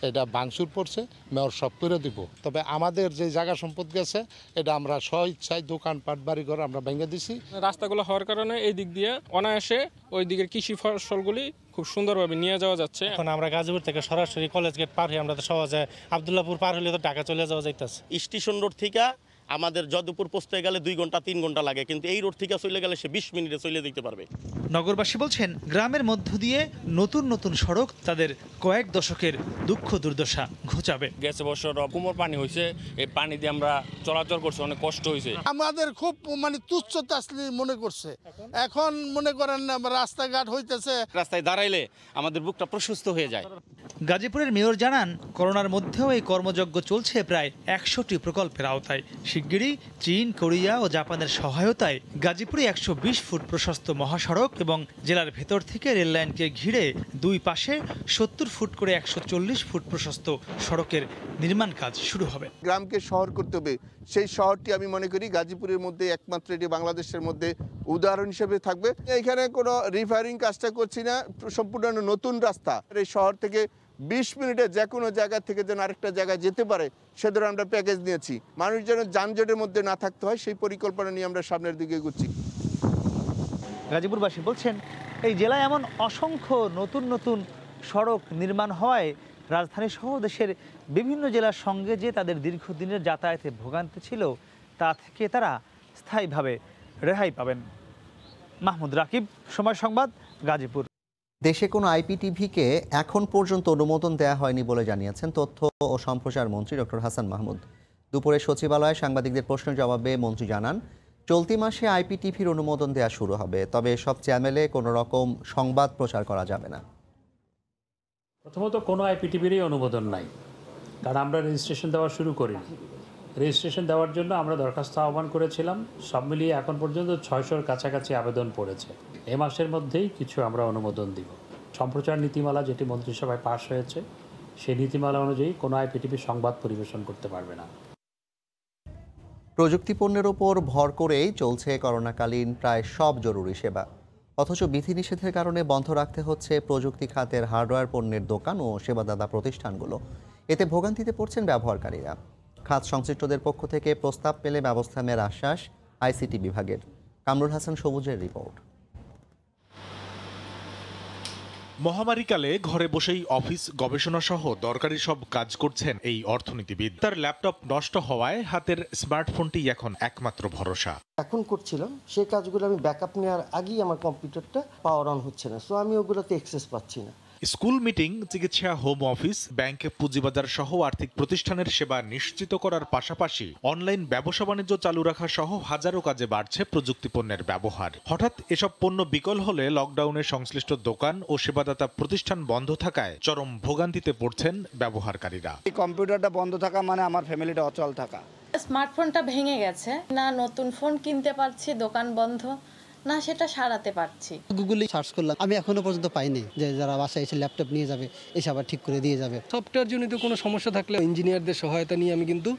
এটা ভাঙচুর পড়ছে, মেয়র সব করে দিব। তবে আমাদের যে জায়গা সম্পদ গেছে এটা আমরা স্ব-ইচ্ছায় দোকানপাট বাড়িঘর আমরা ভেঙে দিছি। রাস্তাগুলো হওয়ার কারণে এই দিক দিয়ে অনায়াসে ওই দিকের কৃষি ফসলগুলি খুব সুন্দরভাবে নিয়ে যাওয়া যাচ্ছে। এখন আমরা গাজীপুর থেকে সরাসরি কলেজ গেট পার হয়ে আমরা তো সহজে আব্দুল্লাহপুর পার হলে তো ঢাকা চলে যাওয়া যাইতেছে। স্টেশন রোড থেকে আমাদের যদুপুর পৌঁছতে গেলে 2 ঘন্টা 3 ঘন্টা লাগে, কিন্তু এই রোড থেকে চলে গেলে সে 20 মিনিটে চলে যেতে পারবে। নগরবাসী বলছেন গ্রামের মধ্য দিয়ে নতুন নতুন সড়ক তাদের কয়েক দশকের দুঃখ দুর্দশা ঘোচাবে। গেছে বছর কুমোর পানি হয়েছে, এই পানি দিয়ে আমরা চলাচল করছি, অনেক কষ্ট হয়েছে। আমাদের খুব তুচ্ছ তাছলি মনে করছে, এখন মনে করেন রাস্তাঘাট হইতেছে, রাস্তায় দাঁড়াইলে আমাদের বুকটা প্রশস্ত হয়ে যায়। গাজীপুরের মেয়র জানান করোনার মধ্যেও এই কর্মযজ্ঞ চলছে প্রায় 100টি প্রকল্পের আওতায়। শিগগিরই চীন, কোরিয়া ও জাপানের সহায়তায় গাজীপুরে 120 ফুট প্রশস্ত মহাসড়ক এবং জেলার ভেতর থেকে রেললাইনকে ঘিরে দুই পাশে 70 ফুট করে 140 ফুট প্রশস্ত সড়কের নির্মাণ কাজ শুরু হবে। গ্রামকে শহর করতে হবে, সেই শহরটি আমি মনে করি গাজীপুরের মধ্যে একমাত্র এটি বাংলাদেশের মধ্যে উদাহরণ হিসেবে থাকবে। এখানে কোনো রিফায়ারিং কাজটা করছি না, সম্পূর্ণ নতুন রাস্তা। এই শহর থেকে 20 মিনিটে যে কোনো জায়গা থেকে যেন আরেকটা জায়গায় যেতে পারে সে ধরে আমরা প্যাকেজ নিয়েছি। মানুষ যেন যানজটের মধ্যে না থাকতে হয় সেই পরিকল্পনা নিয়ে আমরা সামনের দিকে এগোচ্ছি। গাজীপুরবাসী বলছেন এই জেলায় এমন অসংখ্য নতুন নতুন সড়ক নির্মাণ হওয়ায় রাজধানী সহ দেশের বিভিন্ন জেলার সঙ্গে যে তাদের দীর্ঘদিনের যাতায়াতে ভোগান্তি ছিল তা থেকে তারা স্থায়ীভাবে রেহাই পাবেন। মাহমুদ রাকিব, সময় সংবাদ, গাজীপুর। দেশে কোনো আইপিটিভিকে এখন পর্যন্ত অনুমোদন দেওয়া হয়নি বলে জানিয়েছেন তথ্য ও সম্প্রচার মন্ত্রী ডক্টর হাসান মাহমুদ। দুপুরে সচিবালয়ে সাংবাদিকদের প্রশ্নের জবাবে মন্ত্রী জানান, চলতি মাসে আইপিটিভির অনুমোদন দেওয়া শুরু হবে, তবে এসব চ্যানেলে কোনো রকম সংবাদ প্রচার করা যাবে না। প্রথমত কোনো আইপিটিভিরই অনুমোদন নাই, কারণ আমরা রেজিস্ট্রেশন দেওয়া শুরু করিনি। রেজিস্ট্রেশন দেওয়ার জন্য আমরা দরখাস্ত আহ্বান করেছিলাম, সব মিলিয়ে এখন পর্যন্ত 600-র কাছাকাছি আবেদন পড়েছে। এ মাসের মধ্যেই কিছু আমরা অনুমোদন দিব। সম্প্রচার নীতিমালা যেটি মন্ত্রিসভায় পাশ হয়েছে সেই নীতিমালা অনুযায়ী কোনো আইপিটিভি সংবাদ পরিবেশন করতে পারবে না। প্রযুক্তি পণ্যের ওপর ভর করেই চলছে করোনাকালীন প্রায় সব জরুরি সেবা, অথচ বিধিনিষেধের কারণে বন্ধ রাখতে হচ্ছে প্রযুক্তি খাতের হার্ডওয়্যার পণ্যের দোকান ও সেবাদাতা প্রতিষ্ঠানগুলো। এতে ভোগান্তিতে পড়ছেন ব্যবহারকারীরা। খাত সংশ্লিষ্টদের পক্ষ থেকে প্রস্তাব পেলে ব্যবস্থা নেওয়ার আশ্বাস আইসিটি বিভাগের। কামরুল হাসান সবুজের রিপোর্ট। মহামারীকালে ঘরে বসেই অফিস, গবেষণা সহ দরকারি সব কাজ করছেন এই অর্থনীতিবিদ। তার ল্যাপটপ নষ্ট হওয়ায় হাতের স্মার্টফোনটি এখন একমাত্র ভরসা। এখন করছিলাম সেই কাজগুলো আমি ব্যাকআপ নেওয়ার আগেই আমার কম্পিউটারটা পাওয়ার অন হচ্ছে না, সো আমি ওগুলোতে অ্যাক্সেস পাচ্ছি না। স্কুল, মিটিং, চিকিৎসা, হোম অফিস, ব্যাংক, পুঁজিবাজার সহ আর্থিক প্রতিষ্ঠানের সেবা নিশ্চিত করার পাশাপাশি অনলাইন ব্যবসা বাণিজ্য চালু রাখা সহ হাজারো কাজে বাড়ছে প্রযুক্তি পণ্যের ব্যবহার। হঠাৎ এসব পণ্য বিকল হলে লকডাউনে সংশ্লিষ্ট দোকান ও সেবাদাতা প্রতিষ্ঠান বন্ধ থাকায় চরম ভোগান্তিতে পড়ছেন ব্যবহারকারীরা। এই কম্পিউটারটা বন্ধ থাকা মানে আমার ফ্যামিলিটা অচল থাকা। স্মার্টফোনটা ভেঙে গেছে, না নতুন ফোন কিনতে পারছি, দোকান বন্ধ, না সেটা সারাতে পারছি। গুগলে সার্চ করলাম, আমি এখনো পর্যন্ত পাইনি যে যারা বাসায় এসে ল্যাপটপ নিয়ে যাবে, এসে আবার ঠিক করে দিয়ে যাবে। সফটওয়্যার জনিত কোনো সমস্যা থাকলে ইঞ্জিনিয়ারদের সহায়তা নিয়ে আমি কিন্তু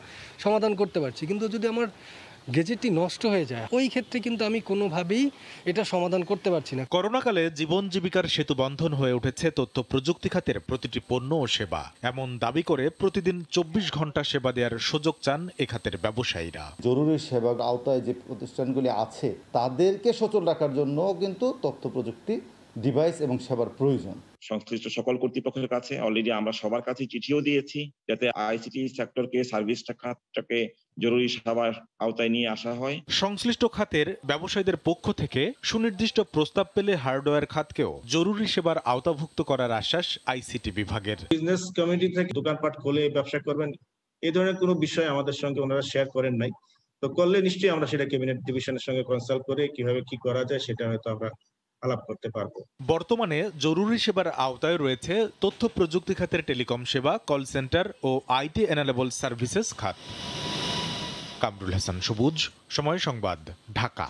সমাধান করতে পারছি, কিন্তু যদি আমার গেজেটটি নষ্ট হয়ে যায় ওই ক্ষেত্রে কিন্তু আমি কোনোভাবেই এটা সমাধান করতে পারছি না। করোনাকালে জীবন জীবিকার সেতু বন্ধন হয়ে উঠেছে তথ্য প্রযুক্তি খাতের প্রতিটি পণ্য ও সেবা। এমন দাবি করে প্রতিদিন 24 ঘন্টা সেবা দেওয়ার সুযোগ চান এ খাতের ব্যবসায়ীরা। জরুরি সেবার আওতায় যে প্রতিষ্ঠানগুলি আছে তাদেরকে সচল রাখার জন্য কিন্তু তথ্য প্রযুক্তি ডিভাইস এবং সেবার প্রয়োজন। সংশ্লিষ্ট সকল কর্তৃপক্ষের কাছে অলরেডি আমরা সবার কাছে চিঠিও দিয়েছি, যাতে আইসিটি সেক্টরকে, সার্ভিস খাতটাকে জরুরি সেবার আওতায় নিয়ে আসা হয়। সংশ্লিষ্ট খাতের ব্যবসায়ীদের পক্ষ থেকে সুনির্দিষ্ট প্রস্তাব পেলে হার্ডওয়্যার খাতকেও জরুরি সেবার আওতাভুক্ত করার আশ্বাস আইসিটি বিভাগের। বিজনেস কমিটি থেকে দোকানপাট খুলে ব্যবসা করবেন এই ধরনের কোনো বিষয় আমাদের সঙ্গে ওনারা শেয়ার করেন নাই, তো করলে নিশ্চয়ই আমরা সেটা ক্যাবিনেট ডিভিশনের সঙ্গে কনসাল্ট করে কিভাবে কি করা যায় সেটা হয়তো আমরা আলাপ করতে পারবো। বর্তমানে জরুরি সেবার আওতায় রয়েছে তথ্য প্রযুক্তি খাতের টেলিকম সেবা, কল সেন্টার ও আইটি এনালেবল সার্ভিসেস খাত। কামরুল হাসান সবুজ, সময় সংবাদ, ঢাকা।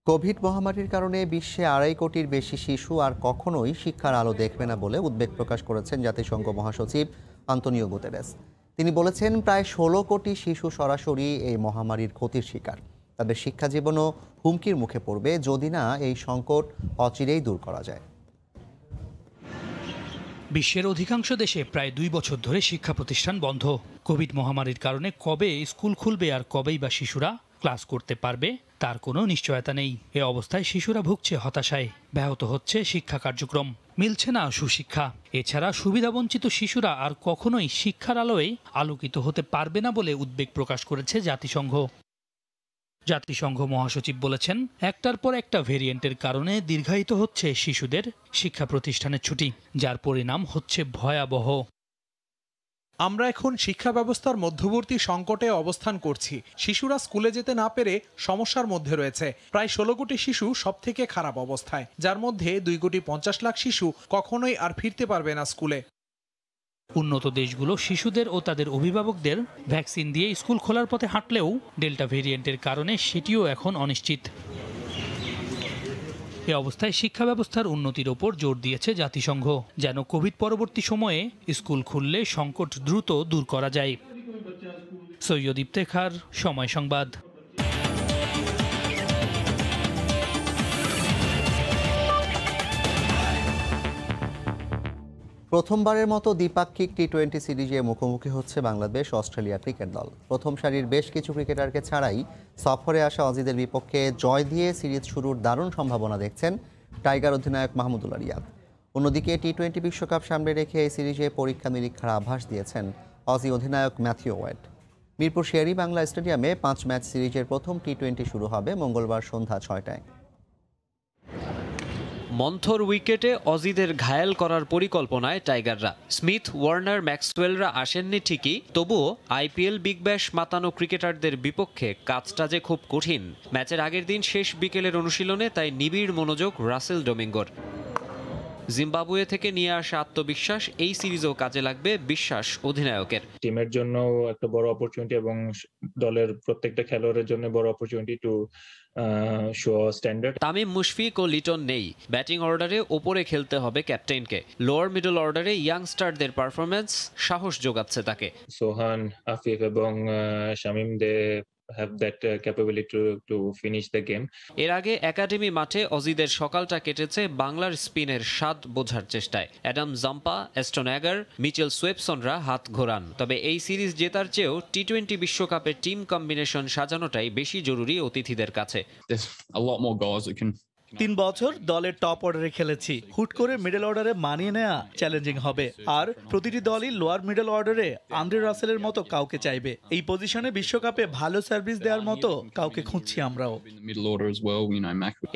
কোভিড মহামারীর কারণে বিশ্বে 2.5 কোটির বেশি শিশু আর কখনোই শিক্ষার আলো দেখবে না বলে উদ্বেগ প্রকাশ করেছেন জাতিসংঘ মহাসচিব আন্তোনিও গুতেরেস। তিনি বলেছেন, প্রায় 16 কোটি শিশু সরাসরি এই মহামারীর ক্ষতির শিকার। তাদের শিক্ষা জীবনও হুমকির মুখে পড়বে যদি না এই সংকট অচিরেই দূর করা যায়। বিশ্বের অধিকাংশ দেশে প্রায় 2 বছর ধরে শিক্ষা প্রতিষ্ঠান বন্ধ। কোভিড মহামারীর কারণে কবে স্কুল খুলবে আর কবেই বা শিশুরা ক্লাস করতে পারবে তার কোনো নিশ্চয়তা নেই। এ অবস্থায় শিশুরা ভুগছে হতাশায়, ব্যাহত হচ্ছে শিক্ষা কার্যক্রম, মিলছে না সুশিক্ষা। এছাড়া সুবিধাবঞ্চিত শিশুরা আর কখনোই শিক্ষার আলোয় আলোকিত হতে পারবে না বলে উদ্বেগ প্রকাশ করেছে জাতিসংঘ। জাতিসংঘ মহাসচিব বলেছেন, একটার পর একটা ভেরিয়েন্টের কারণে দীর্ঘায়িত হচ্ছে শিশুদের শিক্ষা প্রতিষ্ঠানের ছুটি, যার পরিণাম হচ্ছে ভয়াবহ। আমরা এখন শিক্ষা ব্যবস্থার মধ্যবর্তী সংকটে অবস্থান করছি। শিশুরা স্কুলে যেতে না পেরে সমস্যার মধ্যে রয়েছে। প্রায় 16 কোটি শিশু সবথেকে খারাপ অবস্থায়, যার মধ্যে 2,50,00,000 শিশু কখনোই আর ফিরতে পারবে না স্কুলে। উন্নত দেশগুলো শিশুদের ও তাদের অভিভাবকদের ভ্যাকসিন দিয়ে স্কুল খোলার পথে হাঁটলেও ডেল্টা ভেরিয়েন্টের কারণে সেটিও এখন অনিশ্চিত। এ অবস্থায় শিক্ষা ব্যবস্থার উন্নতির ওপর জোর দিয়েছে জাতিসংঘ, যেন কোভিড পরবর্তী সময়ে স্কুল খুললে সংকট দ্রুত দূর করা যায়। সৈয়দ ইফতেখার, সময় সংবাদ। প্রথমবারের মতো দ্বিপাক্ষিক টি-20 সিরিজে মুখোমুখি হচ্ছে বাংলাদেশ অস্ট্রেলিয়া ক্রিকেট দল। প্রথম সারির বেশ কিছু ক্রিকেটারকে ছাড়াই সফরে আসা অজিদের বিপক্ষে জয় দিয়ে সিরিজ শুরুর দারুণ সম্ভাবনা দেখছেন টাইগার অধিনায়ক মাহমুদুল্লাহ রিয়াদ। অন্যদিকে টি-20 বিশ্বকাপ সামনে রেখে এই সিরিজে পরীক্ষা নিরীক্ষার আভাস দিয়েছেন অজি অধিনায়ক ম্যাথিউ ওয়েড। মিরপুর শের-ই বাংলা স্টেডিয়ামে 5 ম্যাচ সিরিজের প্রথম টি-20 শুরু হবে মঙ্গলবার সন্ধ্যা 6টায়। মন্থর উইকেটে অজিদের ঘায়েল করার পরিকল্পনায় টাইগাররা। স্মিথ, ওয়ার্নার, ম্যাক্সওয়েলরা আসেননি ঠিকই, তবুও আইপিএল বিগ ব্যাশ মাতানো ক্রিকেটারদের বিপক্ষে কাজটা যে খুব কঠিন। ম্যাচের আগের দিন শেষ বিকেলের অনুশীলনে তাই নিবিড় মনোযোগ রাসেল ডোমিঙ্গোর। জিম্বাবুয়ে থেকে নিয়ে আসা আত্মবিশ্বাস এই সিরিজেও কাজে লাগবে বিশ্বাস অধিনায়কের। টিমের জন্য একটা বড় অপরচুনিটি এবং দলের প্রত্যেকটা খেলোয়াড়ের জন্য বড় opportunity to show standard. Tamim, Mushfiq ও লিটন নেই। ব্যাটিং অর্ডারে ওপরে খেলতে হবে ক্যাপ্টেনকে। লোয়ার মিডল অর্ডারে ইয়াংস্টারদের পারফরম্যান্স সাহস যোগাচ্ছে তাকে। সোহান, আফিফ এবং শামিম দে have that capability to finish the game. এর আগে একাডেমি মাঠে অজিদের সকালটা কেটেছে বাংলার স্পিনের স্বাদ বোঝার চেষ্টায়। Adam Zampa, Ashton Agar, Mitchell সোয়েপসনরা হাত ঘোরান। তবে এই সিরিজ জেতার চেয়েও টি-20 বিশ্বকাপের টিম কম্বিনেশন সাজানোটাই বেশি জরুরি অতিথিদের কাছে। 3 বছর দলের টপ অর্ডারে খেলেছি, হুট করে মিডল অর্ডারে মানিয়ে নেওয়া চ্যালেঞ্জিং হবে। আর প্রতিটি দলই লোয়ার মিডল অর্ডারে আন্দ্রে রাসেলের মতো কাউকে চাইবে। এই পজিশনে বিশ্বকাপে ভালো সার্ভিস দেওয়ার মতো কাউকে খুঁজছি আমরাও।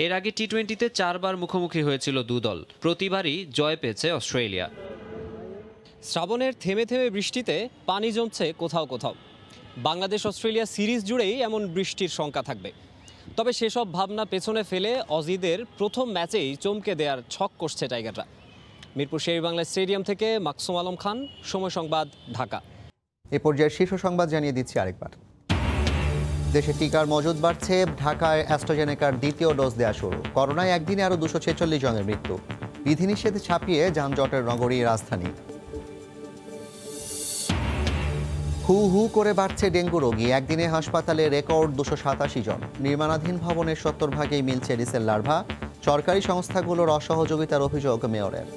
এর আগে টি-20তে 4 বার মুখোমুখি হয়েছিল দু দল, প্রতিবারই জয় পেয়েছে অস্ট্রেলিয়া। শ্রাবণের থেমে থেমে বৃষ্টিতে পানি জমছে কোথাও কোথাও। বাংলাদেশ অস্ট্রেলিয়া সিরিজ জুড়েই এমন বৃষ্টির শঙ্কা থাকবে। তবে সেসব ভাবনা পেছনে ফেলে অজিদের প্রথম ম্যাচেই চমকে দেওয়ার ছক কষছে টাইগাররা। মিরপুর শের-ই বাংলা স্টেডিয়াম থেকে মাকসুম আলম খান, সময় সংবাদ, ঢাকা। এই পর্যায়ের শীর্ষ সংবাদ জানিয়ে দিচ্ছি আরেকবার। দেশে টিকার মজুদ বাড়ছে। ঢাকায় অ্যাস্ট্রাজেনেকার দ্বিতীয় ডোজ দেওয়া শুরু। করোনায় একদিনে আরও 246 জনের মৃত্যু। বিধিনিষেধ ছাপিয়ে যানজটের নগরী রাজধানী। হু হু করে বাড়ছে ডেঙ্গু রোগী। একদিনে হাসপাতালে রেকর্ড 287 জন। নির্মাণাধীন ভবনের 70 ভাগেই মিলছে এডিসের লার্ভা। সরকারি সংস্থাগুলোর অসহযোগিতার অভিযোগ মেয়রের।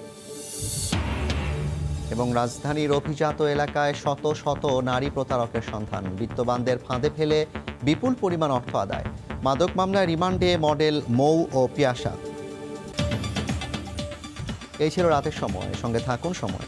এবং রাজধানীর অভিজাত এলাকায় শত শত নারী প্রতারকের সন্ধান। বিত্তবানদের ফাঁদে ফেলে বিপুল পরিমাণ অর্থ আদায়। মাদক মামলায় রিমান্ডে মডেল মৌ ও পিয়াসা। এই ছিল রাতের সময়। সঙ্গে থাকুন সময়।